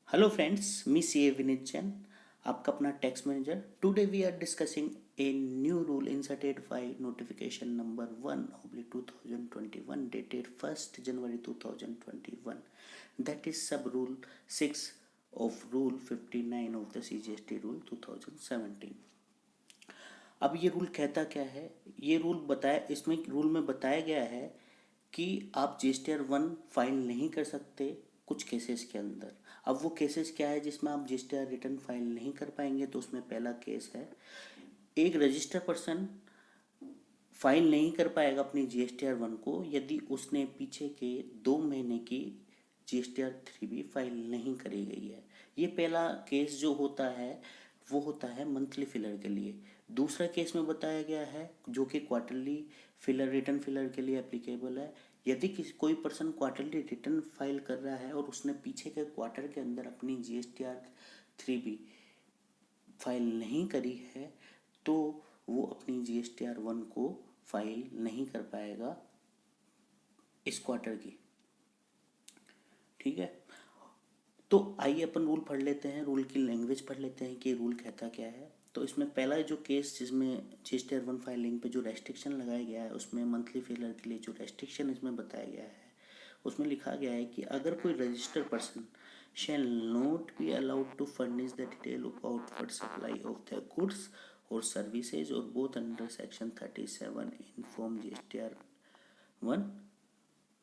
Hello friends, मी C A Vineet Jain, आपका अपना tax manager. Today we are discussing a new rule inserted by notification number 1/2021 dated 1st January 2021, that is sub rule 6 of rule 59 of the CGST rule 2017। अब ये rule कहता क्या है? ये rule बताया, इसमें रूल में बताया गया है कि आप GSTR 1 फाइल नहीं कर सकते कुछ केसेस के अंदर। अब वो केसेस क्या है जिसमें आप GSTR रिटर्न फाइल नहीं कर पाएंगे? तो उसमें पहला केस है, एक रजिस्टर पर्सन फाइल नहीं कर पाएगा अपनी GSTR 1 को यदि उसने पीछे के 2 महीने की GSTR 3 भी फाइल नहीं करी गई है। ये पहला केस जो होता है वो होता है मंथली फिलर के लिए। दूसरा केस में बताया गया है जो कि क्वार्टरली फिलर, रिटर्न फिलर के लिए एप्लीकेबल है। यदि कोई पर्सन क्वार्टरली रिटर्न फाइल कर रहा है और उसने पीछे के क्वार्टर के अंदर अपनी GSTR 3 भी फाइल नहीं करी है तो वो अपनी GSTR 1 को फाइल नहीं कर पाएगा इस क्वार्टर की। ठीक है, तो आइए अपन रूल पढ़ लेते हैं, रूल की लैंग्वेज पढ़ लेते हैं कि रूल कहता क्या है। तो इसमें पहला जो केस जिसमें GSTR 1 फाइलिंग पे जो रेस्ट्रिक्शन लगाया गया है, उसमें मंथली फिलर के लिए जो रेस्ट्रिक्शन इसमें बताया गया है उसमें लिखा गया है कि अगर कोई registered person shall not be allowed to furnish the detail of outward supply of the goods or services or both under section 37 in form GSTR 1,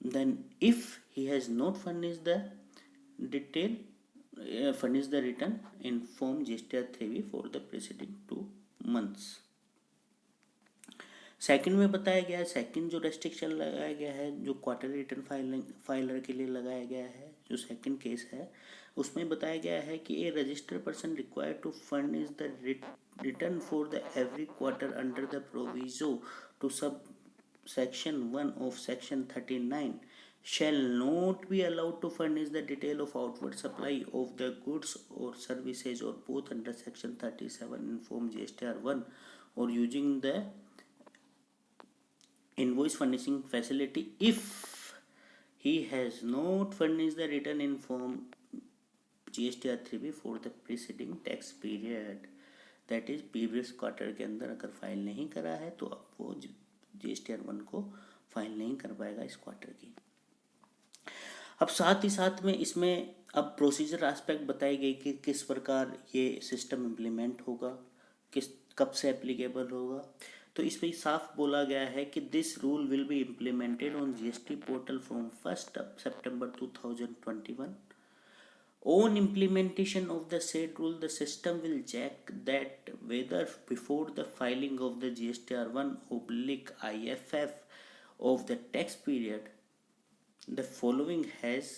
then if he has not furnished the detail furnish the return in form GSTR 3 for the preceding 2 months। Second में बताया गया है, second जो restriction लगाया गया है जो quarter return filer के लिए लगाया गया है, जो सेकंड केस है उसमें बताया गया है कि a registered person required to furnish the return for the every quarter under the proviso to sub section 1 of section 39 shall not be allowed to furnish the detail of outward supply of the goods or services or both under section 37 in form GSTR 1 or using the invoice furnishing facility if he has not furnished the return in form GSTR 3 for the preceding tax period, that is previous quarter के अंदर अगर file नहीं करा है तो अब वो GSTR 1 को फाइल नहीं कर पाएगा इस क्वार्टर की। अब साथ ही साथ में इसमें अब प्रोसीजर एस्पेक्ट बताई गई कि किस प्रकार ये सिस्टम इम्प्लीमेंट होगा, किस कब से एप्लीकेबल होगा। तो इसमें साफ बोला गया है कि this rule will be implemented on GST portal from 1 September 2021। On implementation of the said rule, the system will check that whether before the filing of the GSTR 1/IFF of the tax period, the following has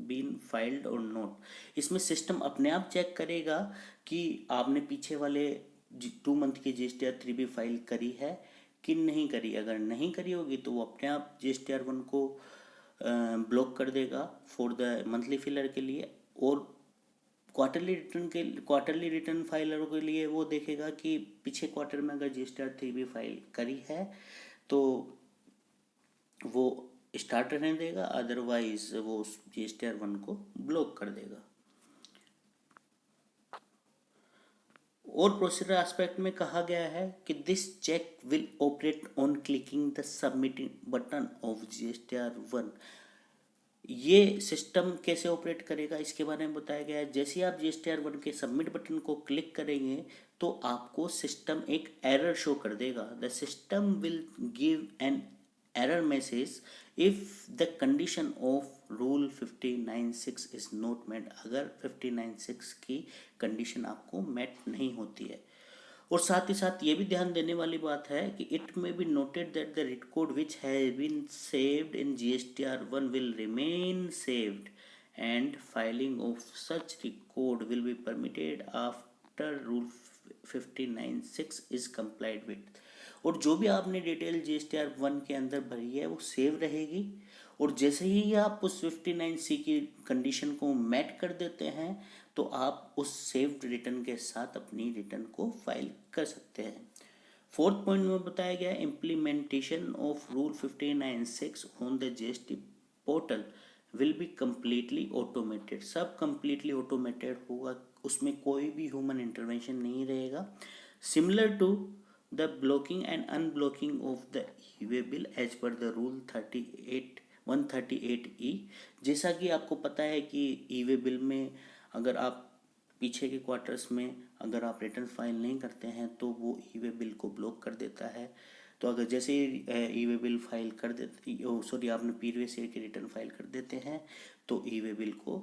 been filed or not। इसमें system अपने आप check करेगा कि आपने पीछे वाले 2 month की GSTR 3 भी फाइल करी है कि नहीं करी। अगर नहीं करी होगी तो वो अपने आप GSTR 1 को ब्लॉक कर देगा फॉर द मंथली फिलर के लिए, और क्वार्टरली रिटर्न फाइलरों के लिए वो देखेगा कि पीछे क्वार्टर में अगर GSTR 3 भी फाइल करी है तो वो स्टार्ट रहने देगा, अदरवाइज वो GSTR 1 को ब्लॉक कर देगा। और प्रोसीजर एस्पेक्ट में कहा गया है कि this check will operate on clicking the submitting button of GSTR 1। ये सिस्टम कैसे ऑपरेट करेगा इसके बारे में बताया गया है। जैसे आप GSTR 1 के सबमिट बटन को क्लिक करेंगे तो आपको सिस्टम एक एरर शो कर देगा। The system will give an error message if the condition of rule 59(6) is not met. अगर 59(6) की कंडीशन आपको मेट नहीं होती है। और साथ ही साथ ये भी ध्यान देने वाली बात है कि it may be noted that the record which has been saved in GSTR 1 will remain saved and filing of such record will be permitted after rule 59(6) is complied with. और जो भी आपने डिटेल GSTR 1 के अंदर भरी है वो save रहेगी, और जैसे ही आप उस 59(C) की कंडीशन को मैट कर देते हैं तो आप उस सेव्ड रिटर्न के साथ अपनी रिटर्न को फाइल कर सकते हैं। फोर्थ पॉइंट में बताया गया implementation of rule 59(6) on the GST portal will be completely automated, सब कम्प्लीटली ऑटोमेटेड होगा, उसमें कोई भी ह्यूमन इंटरवेंशन नहीं रहेगा। Similar to the blocking and unblocking of the e-way bill as per the rule 138E। जैसा कि आपको पता है कि ई-वे बिल में अगर आप पीछे के क्वार्टर्स में अगर आप रिटर्न फाइल नहीं करते हैं तो वो ई-वे बिल को ब्लॉक कर देता है। तो अगर जैसे ई-वे बिल फाइल कर देते, सॉरी, आपने प्रीवियस ईयर की रिटर्न फाइल कर देते हैं तो ई-वे बिल को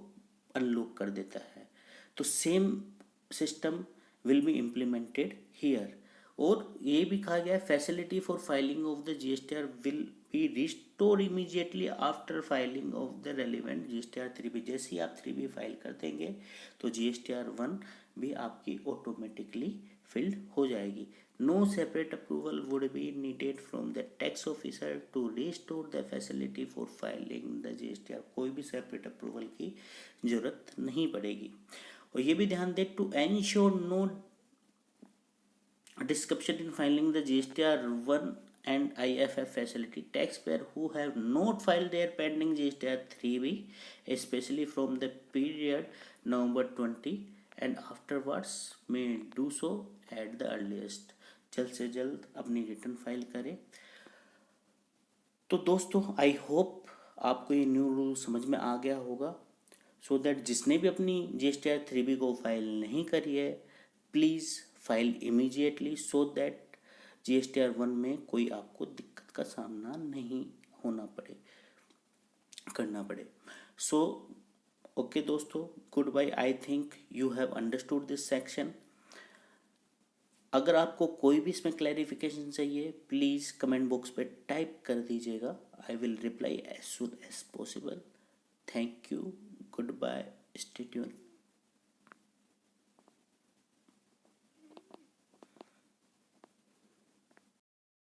अनलॉक कर देता है। तो same system will be implemented here. और ये भी कहा गया है facility for filing of the GSTR will be restore immediately after filing of the relevant GSTR 3B। जैसे ही आप 3B फाइल कर देंगे तो जीएसटीआर 1 भी आपकी ऑटोमेटिकली फिल्ड हो जाएगी। No separate approval would be needed from the tax officer to restore the facility for filing the GSTR. कोई भी सेपरेट अप्रूवल की जरूरत नहीं पड़ेगी। और ये भी ध्यान दें, to ensure no disruption in filing the GSTR 1 and IFF facility, taxpayer who have not filed their pending GSTR 3B, especially from the period November 20 and afterwards, may do so at the earliest। जल्द से जल्द अपनी return file करें। तो दोस्तों, I hope आपको ये new rule समझ में आ गया होगा। सो दैट जिसने भी अपनी GSTR 3B को फाइल नहीं करी है, please file immediately, so that GSTR 1 में कोई आपको दिक्कत का सामना नहीं करना पड़े। सो ओके दोस्तों, good bye. I think you have understood this section. अगर आपको कोई भी इसमें क्लैरिफिकेशन चाहिए, प्लीज़ कमेंट बॉक्स पे टाइप कर दीजिएगा। I will reply as soon as possible. Thank you, good bye, stay tune.